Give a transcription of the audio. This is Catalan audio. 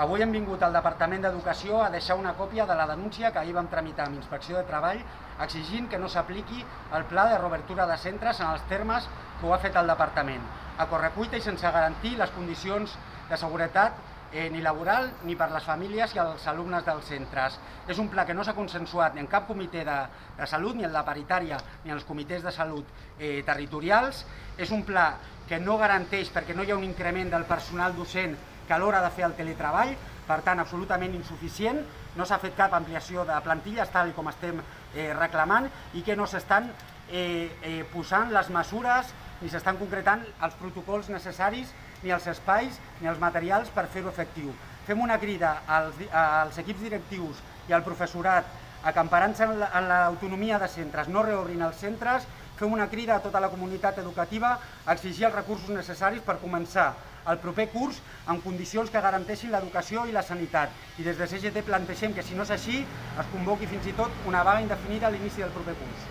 Avui hem vingut al Departament d'Educació a deixar una còpia de la denúncia que ahir vam tramitar amb Inspecció de Treball exigint que no s'apliqui el pla de reobertura de centres en els termes que ho ha fet el Departament, a correcuita i sense garantir les condicions de seguretat ni laboral ni per les famílies i els alumnes dels centres. És un pla que no s'ha consensuat ni en cap comitè de salut, ni en la paritària, ni en els comitès de salut territorials. És un pla que no garanteix, perquè no hi ha un increment del personal docent que a l'hora de fer el teletreball, per tant, absolutament insuficient, no s'ha fet cap ampliació de plantilles, tal com estem reclamant, i que no s'estan posant les mesures ni s'estan concretant els protocols necessaris, ni els espais, ni els materials per fer-ho efectiu. Fem una crida als equips directius i al professorat a que, emparant-se en l'autonomia de centres, no reobrin els centres. Fem una crida a tota la comunitat educativa a exigir els recursos necessaris per començar el proper curs en condicions que garanteixin l'educació i la sanitat. I des de CGT plantegem que, si no és així, es convoqui fins i tot una vaga indefinida a l'inici del proper curs.